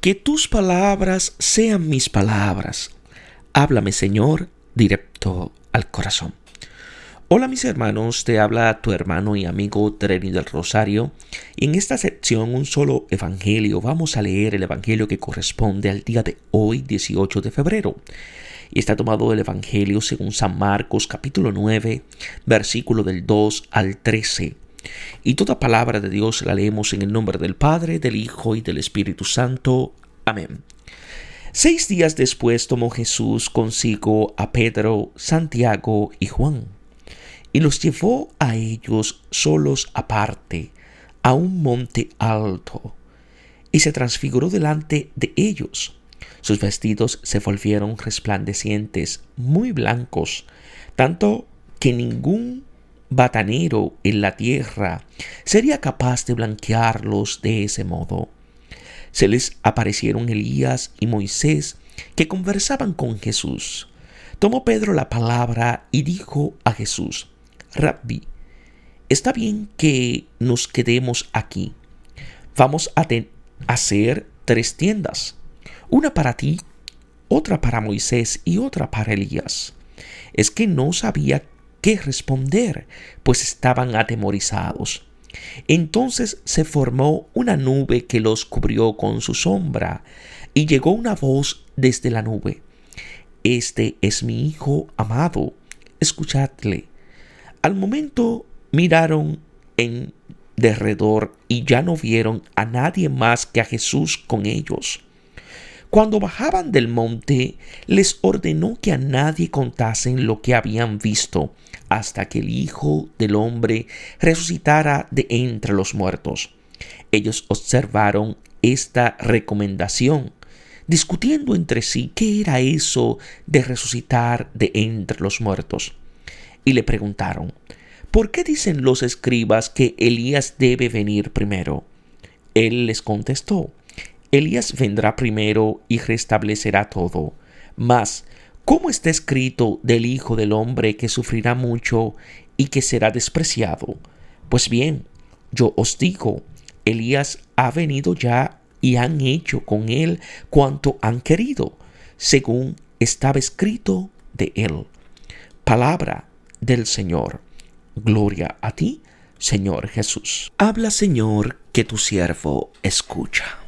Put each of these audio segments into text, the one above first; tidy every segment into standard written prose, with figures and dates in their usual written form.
Que tus palabras sean mis palabras. Háblame, Señor, directo al corazón. Hola mis hermanos, te habla tu hermano y amigo Treni del Rosario, y en esta sección un solo evangelio. Vamos a leer el evangelio que corresponde al día de hoy, 18 de febrero. Y está tomado del evangelio según San Marcos capítulo 9, versículo del 2 al 13. Y toda palabra de Dios la leemos en el nombre del Padre, del Hijo y del Espíritu Santo. Amén. 6 días después tomó Jesús consigo a Pedro, Santiago y Juan, y los llevó a ellos solos aparte, a un monte alto, y se transfiguró delante de ellos. Sus vestidos se volvieron resplandecientes, muy blancos, tanto que ningún batanero en la tierra sería capaz de blanquearlos de ese modo. Se les aparecieron Elías y Moisés, que conversaban con Jesús. Tomó Pedro la palabra y dijo a Jesús: Rabbi, está bien que nos quedemos aquí. Vamos a hacer 3 tiendas, una para ti, otra para Moisés y otra para Elías. Es que no sabía qué responder, pues estaban atemorizados. Entonces se formó una nube que los cubrió con su sombra, y llegó una voz desde la nube: Este es mi Hijo amado, escuchadle. Al momento miraron en derredor y ya no vieron a nadie más que a Jesús con ellos. Cuando bajaban del monte, les ordenó que a nadie contasen lo que habían visto hasta que el Hijo del Hombre resucitara de entre los muertos. Ellos observaron esta recomendación, discutiendo entre sí qué era eso de resucitar de entre los muertos. Y le preguntaron: ¿por qué dicen los escribas que Elías debe venir primero? Él les contestó: Elías vendrá primero y restablecerá todo. Mas, ¿cómo está escrito del Hijo del Hombre que sufrirá mucho y que será despreciado? Pues bien, yo os digo, Elías ha venido ya y han hecho con él cuanto han querido, según estaba escrito de él. Palabra del Señor. Gloria a ti, Señor Jesús. Habla, Señor, que tu siervo escucha.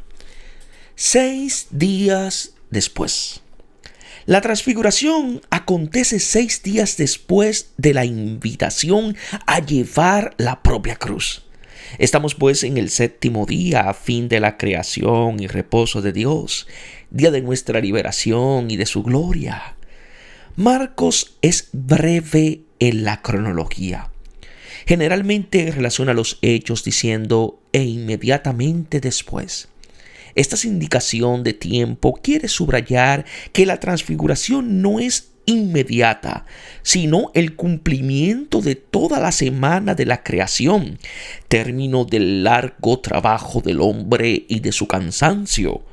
6 días después. La transfiguración acontece 6 días después de la invitación a llevar la propia cruz. Estamos pues en el 7º día, fin de la creación y reposo de Dios, día de nuestra liberación y de su gloria. Marcos es breve en la cronología. Generalmente relaciona los hechos diciendo «e inmediatamente después». Esta indicación de tiempo quiere subrayar que la transfiguración no es inmediata, sino el cumplimiento de toda la semana de la creación, término del largo trabajo del hombre y de su cansancio.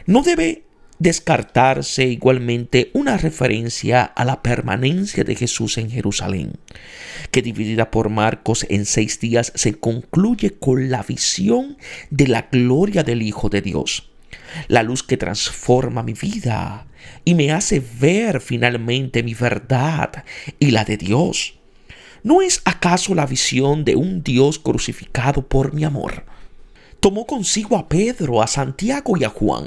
No debe descartarse igualmente una referencia a la permanencia de Jesús en Jerusalén, que dividida por Marcos en 6 días se concluye con la visión de la gloria del Hijo de Dios, la luz que transforma mi vida y me hace ver finalmente mi verdad y la de Dios. ¿No es acaso la visión de un Dios crucificado por mi amor? Tomó consigo a Pedro, a Santiago y a Juan.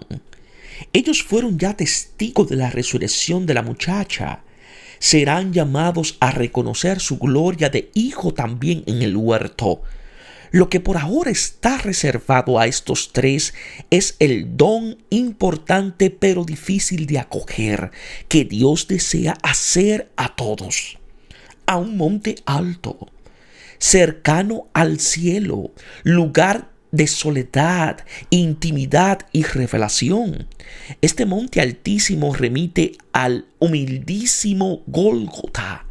Ellos fueron ya testigos de la resurrección de la muchacha. Serán llamados a reconocer su gloria de hijo también en el huerto. Lo que por ahora está reservado a estos 3 es el don importante pero difícil de acoger que Dios desea hacer a todos. A un monte alto, cercano al cielo, lugar de soledad, intimidad y revelación. Este monte altísimo remite al humildísimo Gólgota.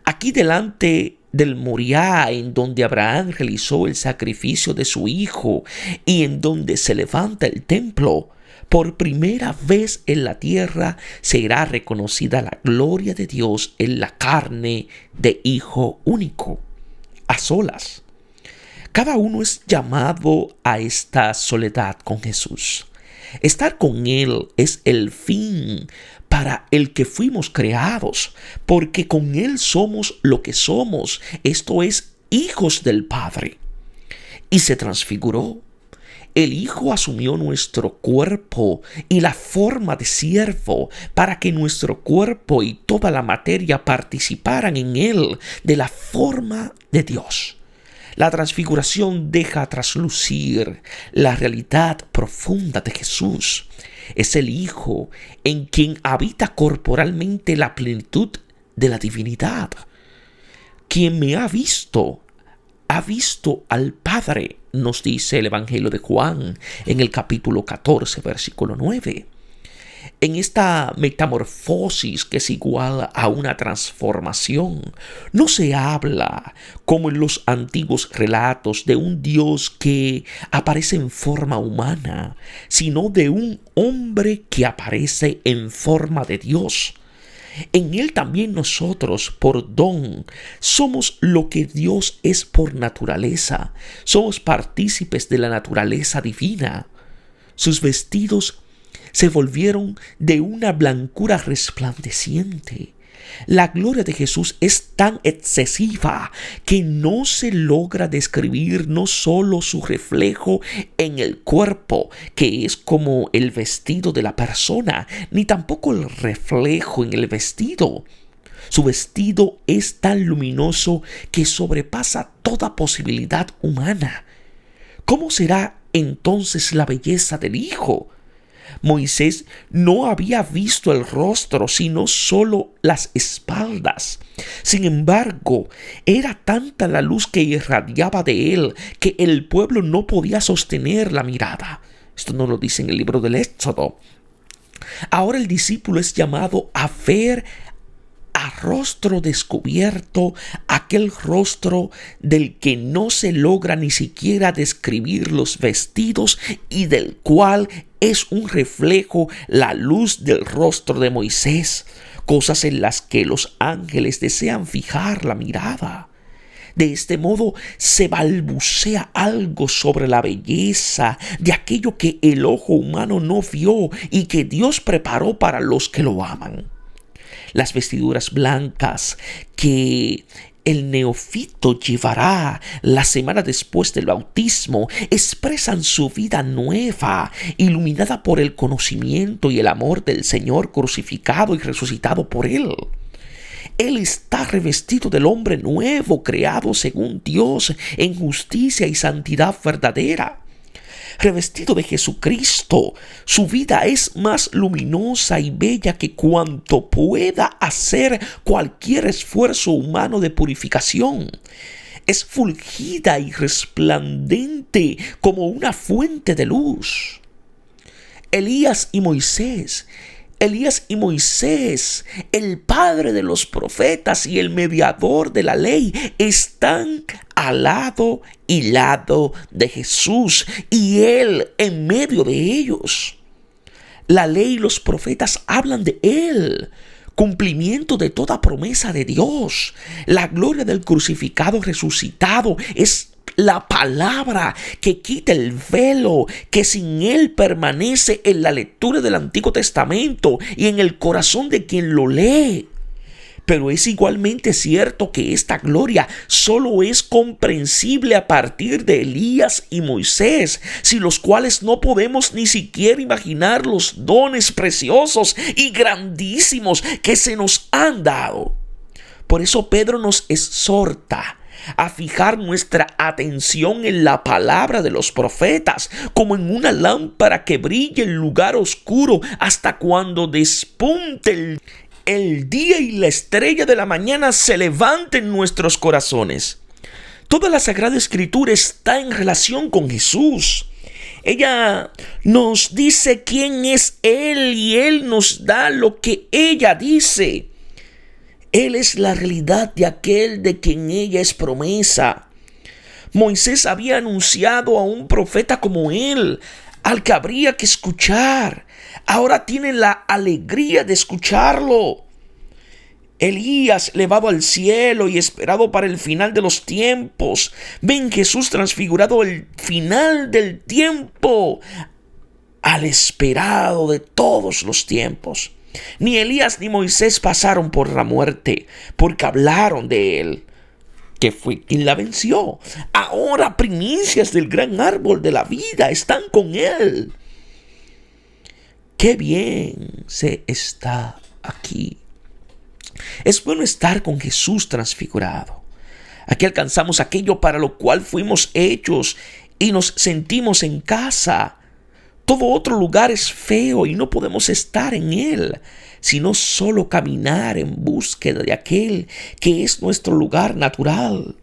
Aquí delante del Moriah, en donde Abraham realizó el sacrificio de su hijo y en donde se levanta el templo, por primera vez en la tierra será reconocida la gloria de Dios en la carne de Hijo único, a solas. Cada uno es llamado a esta soledad con Jesús, Estar con Él es el fin para el que fuimos creados, porque con Él somos lo que somos, esto es, hijos del Padre. Y se transfiguró. El Hijo asumió nuestro cuerpo y la forma de siervo para que nuestro cuerpo y toda la materia participaran en Él de la forma de Dios. La transfiguración deja traslucir la realidad profunda de Jesús. Es el Hijo en quien habita corporalmente la plenitud de la divinidad. Quien me ha visto al Padre, nos dice el Evangelio de Juan en el capítulo 14, versículo 9. En esta metamorfosis, que es igual a una transformación, no se habla, como en los antiguos relatos, de un Dios que aparece en forma humana, sino de un hombre que aparece en forma de Dios. En Él también nosotros, por don, somos lo que Dios es por naturaleza. Somos partícipes de la naturaleza divina. Sus vestidos se volvieron de una blancura resplandeciente. La gloria de Jesús es tan excesiva que no se logra describir no solo su reflejo en el cuerpo, que es como el vestido de la persona, ni tampoco el reflejo en el vestido. Su vestido es tan luminoso que sobrepasa toda posibilidad humana. ¿Cómo será entonces la belleza del Hijo? Moisés no había visto el rostro, sino solo las espaldas. Sin embargo, era tanta la luz que irradiaba de él que el pueblo no podía sostener la mirada. Esto nos lo dice en el libro del Éxodo. Ahora el discípulo es llamado a ver a rostro descubierto aquel rostro del que no se logra ni siquiera describir los vestidos y del cual es un reflejo la luz del rostro de Moisés, cosas en las que los ángeles desean fijar la mirada. De este modo se balbucea algo sobre la belleza de aquello que el ojo humano no vio y que Dios preparó para los que lo aman. Las vestiduras blancas que el neófito llevará la semana después del bautismo expresan su vida nueva, iluminada por el conocimiento y el amor del Señor crucificado y resucitado por Él. Él está revestido del hombre nuevo, creado según Dios en justicia y santidad verdadera. Revestido de Jesucristo, su vida es más luminosa y bella que cuanto pueda hacer cualquier esfuerzo humano de purificación. Es fulgida y resplandente como una fuente de luz. Elías y Moisés, el padre de los profetas y el mediador de la ley, están al lado y lado de Jesús y Él en medio de ellos. La ley y los profetas hablan de Él, cumplimiento de toda promesa de Dios. La gloria del crucificado resucitado es la palabra que quita el velo, que sin Él permanece en la lectura del Antiguo Testamento y en el corazón de quien lo lee. Pero es igualmente cierto que esta gloria solo es comprensible a partir de Elías y Moisés, sin los cuales no podemos ni siquiera imaginar los dones preciosos y grandísimos que se nos han dado. Por eso Pedro nos exhorta a fijar nuestra atención en la palabra de los profetas, como en una lámpara que brille en lugar oscuro hasta cuando despunte el día y la estrella de la mañana se levante en nuestros corazones. Toda la Sagrada Escritura está en relación con Jesús. Ella nos dice quién es Él y Él nos da lo que ella dice. Él es la realidad de aquel de quien ella es promesa. Moisés había anunciado a un profeta como él, al que habría que escuchar. Ahora tiene la alegría de escucharlo. Elías, elevado al cielo y esperado para el final de los tiempos. Ven Jesús transfigurado el final del tiempo. al esperado de todos los tiempos. Ni Elías ni Moisés pasaron por la muerte, porque hablaron de él, que fue quien la venció. Ahora primicias del gran árbol de la vida están con él. Qué bien se está aquí. Es bueno estar con Jesús transfigurado. Aquí alcanzamos aquello para lo cual fuimos hechos y nos sentimos en casa. Todo otro lugar es feo y no podemos estar en él, sino solo caminar en búsqueda de aquel que es nuestro lugar natural.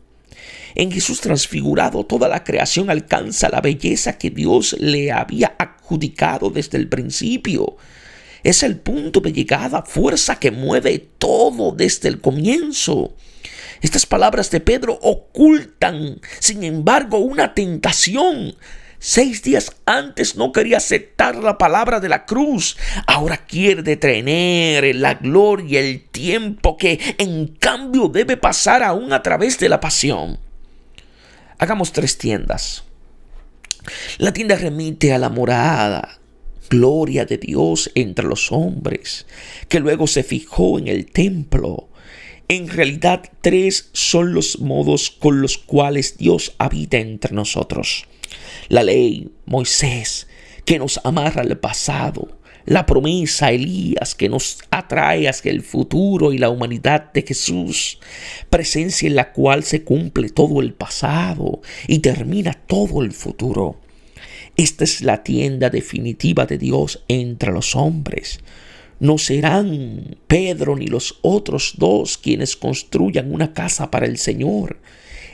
En Jesús transfigurado, toda la creación alcanza la belleza que Dios le había adjudicado desde el principio. Es el punto de llegada, fuerza que mueve todo desde el comienzo. Estas palabras de Pedro ocultan, sin embargo, una tentación. 6 días antes no quería aceptar la palabra de la cruz. Ahora quiere detener la gloria, el tiempo que en cambio debe pasar aún a través de la pasión. Hagamos 3 tiendas. La tienda remite a la morada, gloria de Dios entre los hombres, que luego se fijó en el templo. En realidad, 3 son los modos con los cuales Dios habita entre nosotros. La ley, Moisés, que nos amarra al pasado. La promesa, Elías, que nos atrae hacia el futuro, y la humanidad de Jesús, presencia en la cual se cumple todo el pasado y termina todo el futuro. Esta es la tienda definitiva de Dios entre los hombres. No serán Pedro ni los otros 2 quienes construyan una casa para el Señor.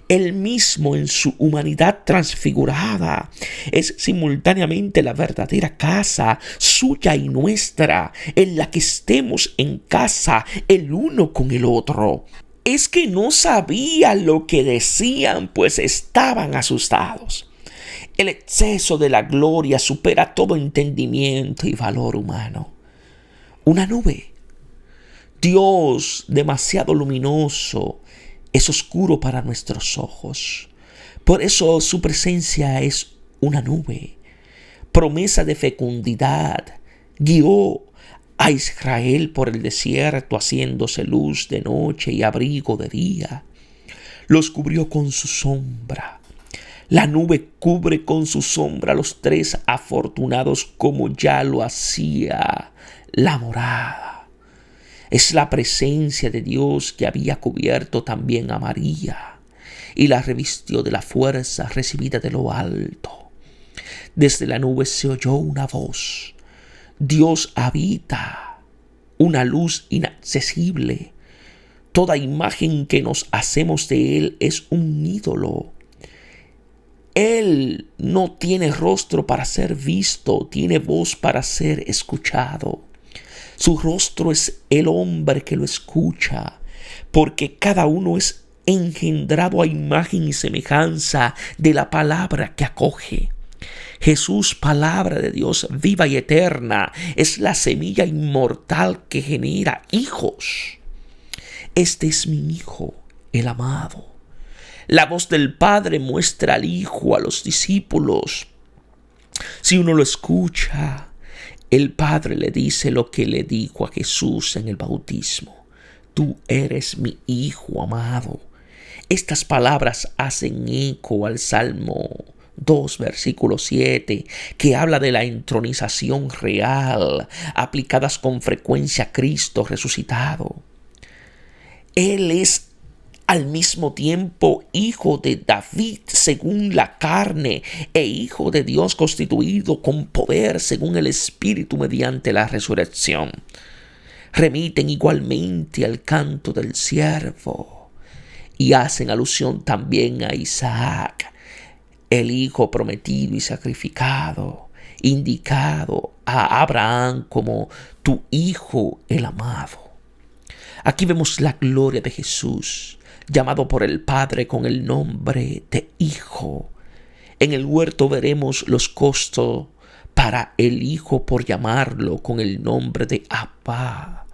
Él mismo, en su humanidad transfigurada, es simultáneamente la verdadera casa, suya y nuestra, en la que estemos en casa el uno con el otro. Es que no sabían lo que decían, pues estaban asustados. El exceso de la gloria supera todo entendimiento y valor humano. Una nube. Dios demasiado luminoso es oscuro para nuestros ojos. Por eso su presencia es una nube. Promesa de fecundidad. Guió a Israel por el desierto, haciéndose luz de noche y abrigo de día. Los cubrió con su sombra. La nube cubre con su sombra a los 3 afortunados, como ya lo hacía la morada. Es la presencia de Dios que había cubierto también a María y la revistió de la fuerza recibida de lo alto. Desde la nube se oyó una voz. Dios habita, una luz inaccesible. Toda imagen que nos hacemos de Él es un ídolo. Él no tiene rostro para ser visto, tiene voz para ser escuchado. Su rostro es el hombre que lo escucha, porque cada uno es engendrado a imagen y semejanza de la palabra que acoge. Jesús, palabra de Dios viva y eterna, es la semilla inmortal que genera hijos. Este es mi Hijo, el amado. La voz del Padre muestra al Hijo a los discípulos. Si uno lo escucha, el Padre le dice lo que le dijo a Jesús en el bautismo. Tú eres mi Hijo amado. Estas palabras hacen eco al Salmo 2, versículo 7, que habla de la entronización real, aplicadas con frecuencia a Cristo resucitado. Él es al mismo tiempo Hijo de David según la carne e Hijo de Dios constituido con poder según el Espíritu mediante la resurrección. Remiten igualmente al canto del siervo y hacen alusión también a Isaac, el hijo prometido y sacrificado, indicado a Abraham como tu Hijo el amado. Aquí vemos la gloria de Jesús, llamado por el Padre con el nombre de Hijo. En el huerto veremos los costos para el Hijo por llamarlo con el nombre de Abba.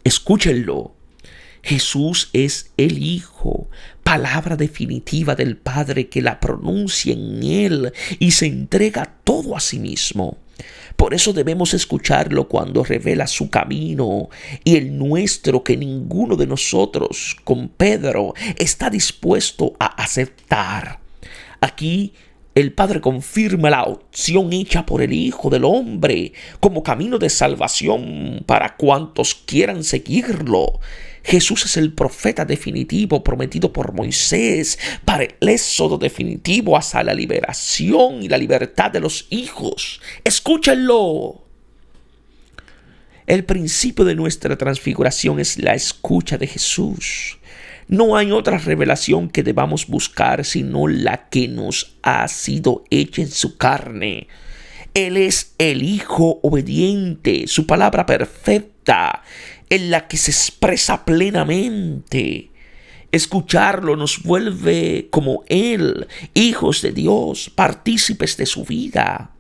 Escúchenlo. Jesús es el Hijo, palabra definitiva del Padre que la pronuncia en Él y se entrega todo a sí mismo. Por eso debemos escucharlo cuando revela su camino y el nuestro, que ninguno de nosotros, con Pedro, está dispuesto a aceptar. Aquí el Padre confirma la opción hecha por el Hijo del Hombre como camino de salvación para cuantos quieran seguirlo. Jesús es el profeta definitivo prometido por Moisés para el éxodo definitivo hacia la liberación y la libertad de los hijos. ¡Escúchenlo! El principio de nuestra transfiguración es la escucha de Jesús. No hay otra revelación que debamos buscar sino la que nos ha sido hecha en su carne. Él es el Hijo obediente, su palabra perfecta, en la que se expresa plenamente. Escucharlo nos vuelve como Él, hijos de Dios, partícipes de su vida.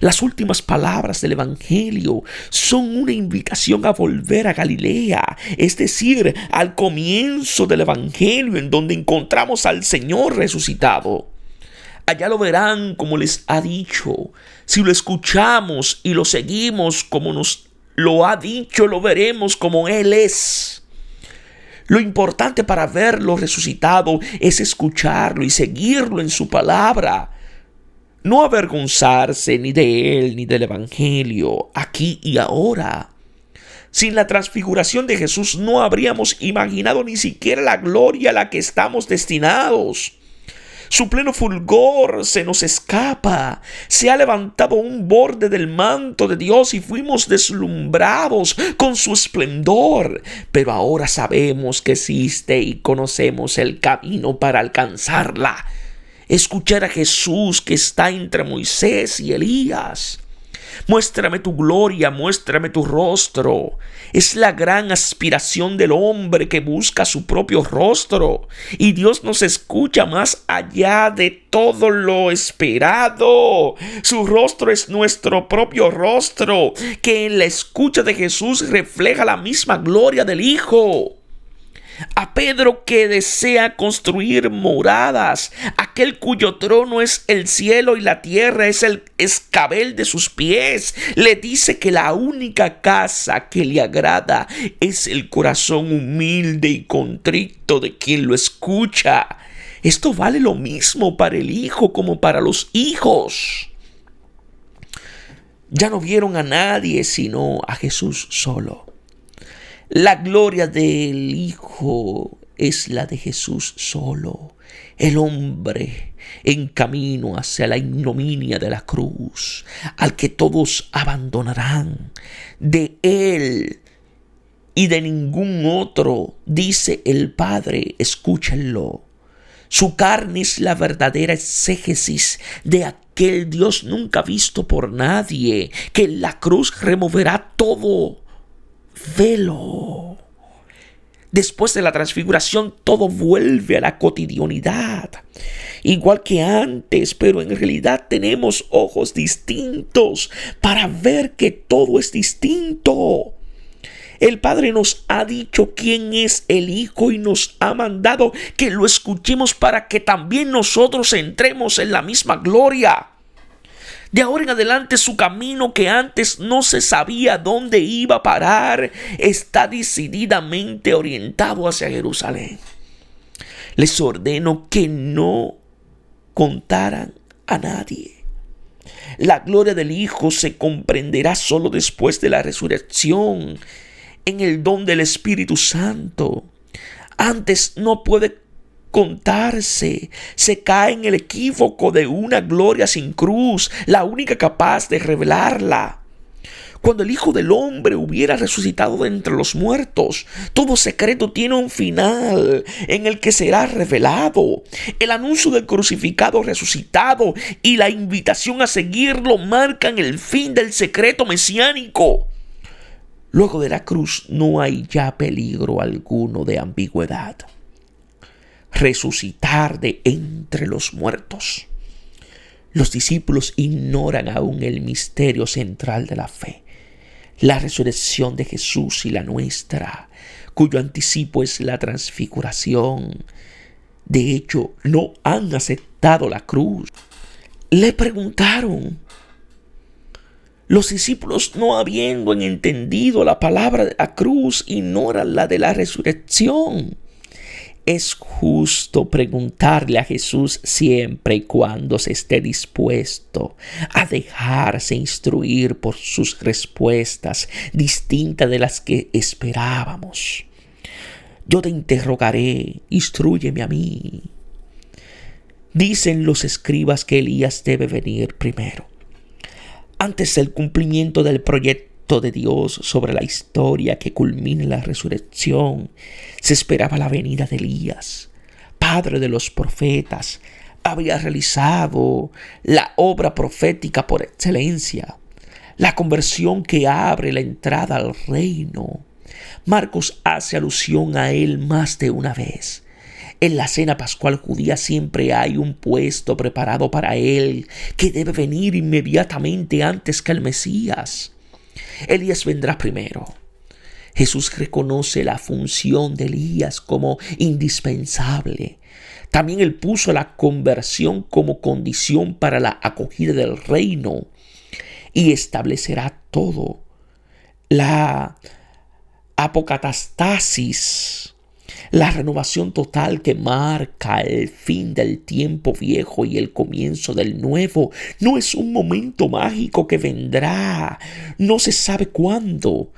Las últimas palabras del Evangelio son una invitación a volver a Galilea, es decir, al comienzo del Evangelio, en donde encontramos al Señor resucitado. Allá lo verán como les ha dicho. Si lo escuchamos y lo seguimos como nos lo ha dicho, lo veremos como Él es. Lo importante para verlo resucitado es escucharlo y seguirlo en su palabra. No avergonzarse ni de Él ni del Evangelio, aquí y ahora. Sin la transfiguración de Jesús no habríamos imaginado ni siquiera la gloria a la que estamos destinados. Su pleno fulgor se nos escapa. Se ha levantado un borde del manto de Dios y fuimos deslumbrados con su esplendor. Pero ahora sabemos que existe y conocemos el camino para alcanzarla. Escuchar a Jesús que está entre Moisés y Elías. Muéstrame tu gloria, muéstrame tu rostro. Es la gran aspiración del hombre que busca su propio rostro. Y Dios nos escucha más allá de todo lo esperado. Su rostro es nuestro propio rostro, que en la escucha de Jesús refleja la misma gloria del Hijo. A Pedro, que desea construir moradas, aquel cuyo trono es el cielo y la tierra es el escabel de sus pies, le dice que la única casa que le agrada es el corazón humilde y contrito de quien lo escucha. Esto vale lo mismo para el Hijo como para los hijos. Ya no vieron a nadie sino a Jesús solo. La gloria del Hijo es la de Jesús solo, el hombre en camino hacia la ignominia de la cruz, al que todos abandonarán. De Él y de ningún otro, dice el Padre, escúchenlo. Su carne es la verdadera exégesis de aquel Dios nunca visto por nadie, que en la cruz removerá todo velo. Después de la transfiguración todo vuelve a la cotidianidad, igual que antes, pero en realidad tenemos ojos distintos para ver que todo es distinto. El Padre nos ha dicho quién es el Hijo y nos ha mandado que lo escuchemos para que también nosotros entremos en la misma gloria. De ahora en adelante su camino, que antes no se sabía dónde iba a parar, está decididamente orientado hacia Jerusalén. Les ordeno que no contaran a nadie. La gloria del Hijo se comprenderá solo después de la resurrección, en el don del Espíritu Santo. Antes no puede contarse. Se cae en el equívoco de una gloria sin cruz, la única capaz de revelarla. Cuando el Hijo del Hombre hubiera resucitado de entre los muertos, todo secreto tiene un final en el que será revelado. El anuncio del crucificado resucitado y la invitación a seguirlo marcan el fin del secreto mesiánico. Luego de la cruz no hay ya peligro alguno de ambigüedad. Resucitar de entre los muertos. Los discípulos ignoran aún el misterio central de la fe, la resurrección de Jesús y la nuestra, cuyo anticipo es la transfiguración. De hecho, no han aceptado la cruz. Le preguntaron: Los discípulos, no habiendo entendido la palabra de la cruz, ignoran la de la resurrección. Es justo preguntarle a Jesús siempre y cuando se esté dispuesto a dejarse instruir por sus respuestas distintas de las que esperábamos. Yo te interrogaré, instrúyeme a mí. Dicen los escribas que Elías debe venir primero. Antes del cumplimiento del proyecto de Dios sobre la historia que culmina en la resurrección, se esperaba la venida de Elías, padre de los profetas. Había realizado la obra profética por excelencia, la conversión que abre la entrada al reino. Marcos hace alusión a él más de una vez. En la cena pascual judía siempre hay un puesto preparado para él, que debe venir inmediatamente antes que el Mesías. Elías vendrá primero. Jesús reconoce la función de Elías como indispensable. También él puso la conversión como condición para la acogida del reino y establecerá todo. La apocatastasis, la renovación total que marca el fin del tiempo viejo y el comienzo del nuevo, no es un momento mágico que vendrá, no se sabe cuándo.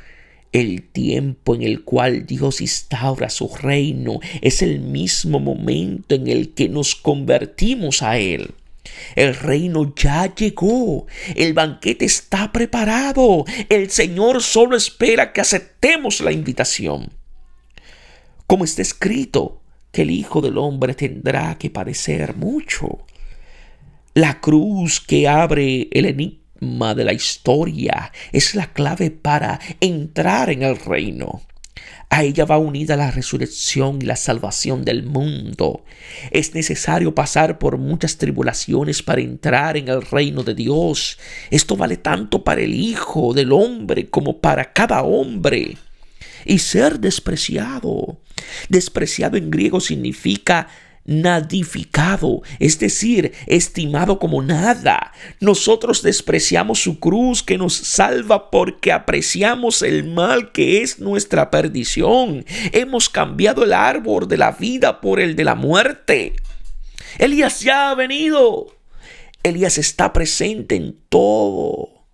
El tiempo en el cual Dios instaura su reino es el mismo momento en el que nos convertimos a Él. El reino ya llegó, el banquete está preparado, el Señor solo espera que aceptemos la invitación. Como está escrito, que el Hijo del Hombre tendrá que padecer mucho. La cruz que abre el enigma de la historia es la clave para entrar en el reino. A ella va unida la resurrección y la salvación del mundo. Es necesario pasar por muchas tribulaciones para entrar en el reino de Dios. Esto vale tanto para el Hijo del Hombre como para cada hombre. Y ser despreciado. Despreciado en griego significa nadificado, es decir, estimado como nada. Nosotros despreciamos su cruz que nos salva porque apreciamos el mal que es nuestra perdición. Hemos cambiado el árbol de la vida por el de la muerte. Elías ya ha venido. Elías está presente en todo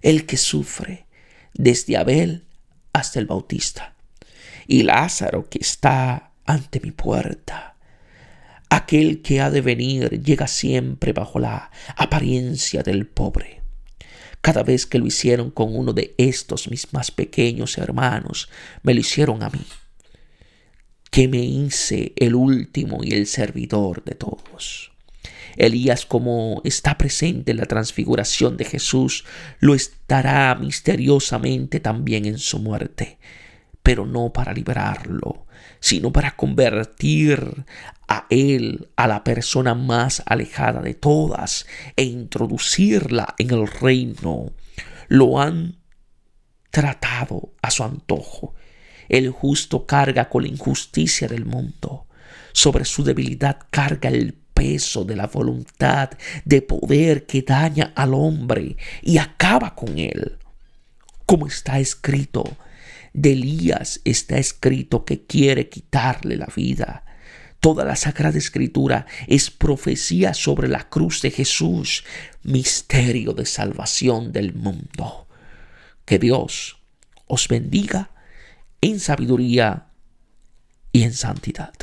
el que sufre, desde Abel hasta el Bautista. Y Lázaro, que está ante mi puerta. Aquel que ha de venir llega siempre bajo la apariencia del pobre. Cada vez que lo hicieron con uno de estos mis más pequeños hermanos, me lo hicieron a mí, que me hice el último y el servidor de todos. Elías, como está presente en la transfiguración de Jesús, lo estará misteriosamente también en su muerte, pero no para liberarlo, sino para convertir a él, a la persona más alejada de todas, e introducirla en el reino. Lo han tratado a su antojo. El justo carga con la injusticia del mundo. Sobre su debilidad carga el peso de la voluntad de poder que daña al hombre y acaba con él. Como está escrito, de Elías está escrito que quiere quitarle la vida. Toda la Sagrada Escritura es profecía sobre la cruz de Jesús, misterio de salvación del mundo. Que Dios os bendiga en sabiduría y en santidad.